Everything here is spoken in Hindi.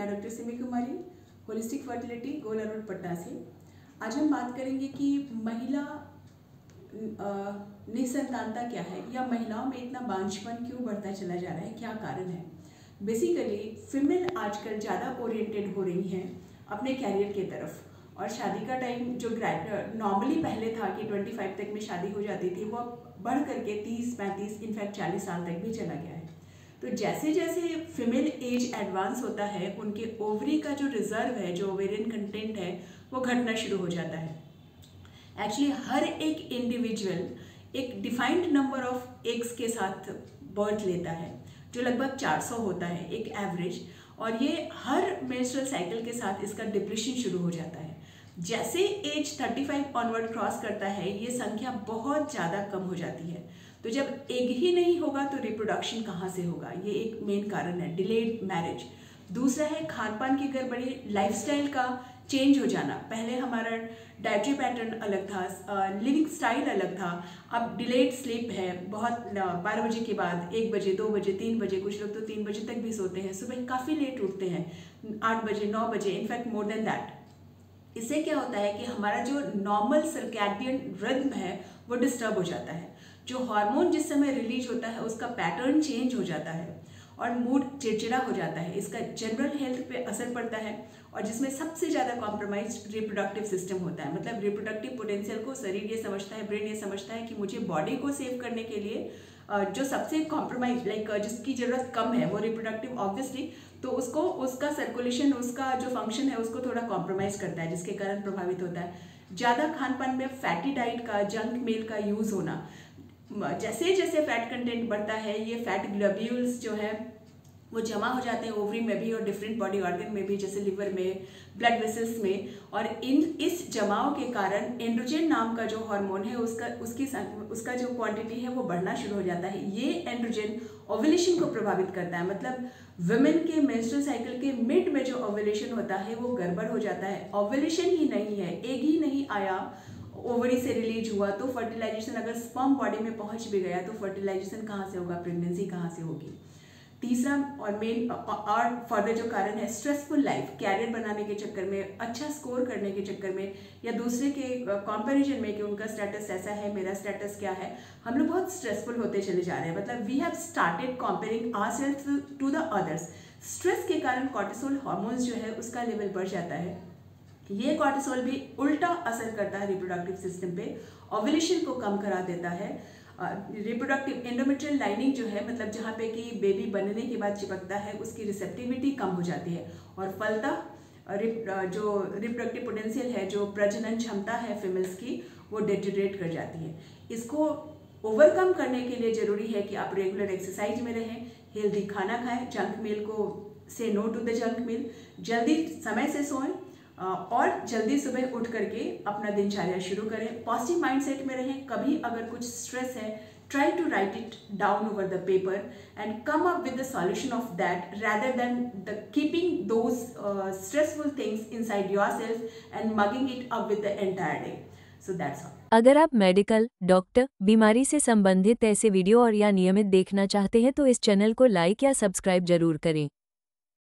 मैं डॉक्टर सिमी कुमारी, होलिस्टिक फर्टिलिटी, गोला रोड, पटना से। आज हम बात करेंगे कि महिला निसंतानता क्या है या महिलाओं में इतना बांझपन क्यों बढ़ता चला जा रहा है, क्या कारण है। बेसिकली फीमेल आजकल ज़्यादा ओरिएंटेड हो रही हैं अपने कैरियर के तरफ, और शादी का टाइम जो नॉर्मली पहले था कि 25 तक में शादी हो जाती थी, वो अब बढ़ करके 30, 35, इनफैक्ट 40 साल तक भी चला गया है। तो जैसे जैसे फीमेल एज एडवांस होता है, उनके ओवरी का जो रिजर्व है, जो ओवेरियन कंटेंट है, वो घटना शुरू हो जाता है। एक्चुअली हर एक इंडिविजुअल एक डिफाइंड नंबर ऑफ एग्स के साथ बर्थ लेता है, जो लगभग 400 होता है एक एवरेज, और ये हर मेंस्ट्रुअल साइकिल के साथ इसका डिप्रेशन शुरू हो जाता है। जैसे एज 35 ऑनवर्ड क्रॉस करता है, ये संख्या बहुत ज़्यादा कम हो जाती है। तो जब एग ही नहीं होगा तो रिप्रोडक्शन कहाँ से होगा, ये एक मेन कारण है, डिलेड मैरिज। दूसरा है खान पान की गड़बड़ी, लाइफस्टाइल का चेंज हो जाना। पहले हमारा डाइटरी पैटर्न अलग था, लिविंग स्टाइल अलग था, अब डिलेड स्लीप है, बहुत 12 बजे के बाद 1 बजे, 2 बजे, 3 बजे, कुछ लोग तो 3 बजे तक भी सोते हैं, सुबह काफ़ी लेट उठते हैं, 8 बजे, 9 बजे, इनफैक्ट मोर देन दैट। इससे क्या होता है कि हमारा जो नॉर्मल सर्कैडियन रिदम है वो डिस्टर्ब हो जाता है। जो हार्मोन जिस समय रिलीज होता है उसका पैटर्न चेंज हो जाता है और मूड चिड़चिड़ा हो जाता है। इसका जनरल हेल्थ पे असर पड़ता है, और जिसमें सबसे ज़्यादा कॉम्प्रोमाइज रिप्रोडक्टिव सिस्टम होता है। मतलब रिप्रोडक्टिव पोटेंशियल को शरीर ये समझता है, ब्रेन ये समझता है कि मुझे बॉडी को सेव करने के लिए जो सबसे कॉम्प्रोमाइज जिसकी ज़रूरत कम है वो रिप्रोडक्टिव ऑब्वियसली, तो उसको उसका सर्कुलेशन, उसका जो फंक्शन है उसको थोड़ा कॉम्प्रोमाइज़ करता है, जिसके कारण प्रभावित होता है। ज़्यादा खान पान में फैटी डाइट का, जंक मेल का यूज़ होना, जैसे जैसे फैट कंटेंट बढ़ता है, ये फैट ग्लोब्यूल्स जो है वो जमा हो जाते हैं ओवरी में भी और डिफरेंट बॉडी ऑर्गन में भी, जैसे लिवर में, ब्लड वेसल्स में, और इस जमाव के कारण एंड्रोजन नाम का जो हार्मोन है उसका जो क्वांटिटी है वो बढ़ना शुरू हो जाता है। ये एंड्रोजन ओव्यूलेशन को प्रभावित करता है। मतलब वुमेन के मेंस्ट्रुअल साइकिल के मिड में जो ओव्यूलेशन होता है वो गड़बड़ हो जाता है। ओव्यूलेशन ही नहीं है, एग ही नहीं आया, ओवरी से रिलीज हुआ तो फर्टिलाइजेशन, अगर स्पर्म बॉडी में पहुंच भी गया तो फर्टिलाइजेशन कहाँ से होगा, प्रेगनेंसी कहाँ से होगी। तीसरा और मेन और फर्दर जो कारण है, स्ट्रेसफुल लाइफ, कैरियर बनाने के चक्कर में, अच्छा स्कोर करने के चक्कर में, या दूसरे के कंपैरिजन में कि उनका स्टेटस ऐसा है, मेरा स्टेटस क्या है, हम लोग बहुत स्ट्रेसफुल होते चले जा रहे हैं। मतलब we have started comparing ourselves to the others. Stress के कारण कॉर्टिसोल हार्मोन्स जो है उसका लेवल बढ़ जाता है। ये कॉर्टिसोल भी उल्टा असर करता है रिप्रोडक्टिव सिस्टम पे, ओव्यूलेशन को कम करा देता है। रिप्रोडक्टिव एंडोमेट्रियल लाइनिंग जो है, मतलब जहाँ पे कि बेबी बनने के बाद चिपकता है, उसकी रिसेप्टिविटी कम हो जाती है, और फलतः जो रिप्रोडक्टिव पोटेंशियल है, जो प्रजनन क्षमता है फीमेल्स की, वो डेटेरिएट कर जाती है। इसको ओवरकम करने के लिए जरूरी है कि आप रेगुलर एक्सरसाइज में रहें, हेल्दी खाना खाएं, जंक मील को से नो टू द जंक मील, जल्दी समय से सोएं, और जल्दी सुबह उठ करके अपना दिनचर्या शुरू करें। पॉजिटिव माइंडसेट में रहें। कभी अगर कुछ स्ट्रेस है, try to write it down over the paper and come up with the solution of that, rather than the keeping those stressful things inside yourself and mugging it up with the entire day. So that's all. अगर आप मेडिकल, डॉक्टर, बीमारी से संबंधित ऐसे वीडियो और या नियमित देखना चाहते हैं तो इस चैनल को लाइक या सब्सक्राइब जरूर करें।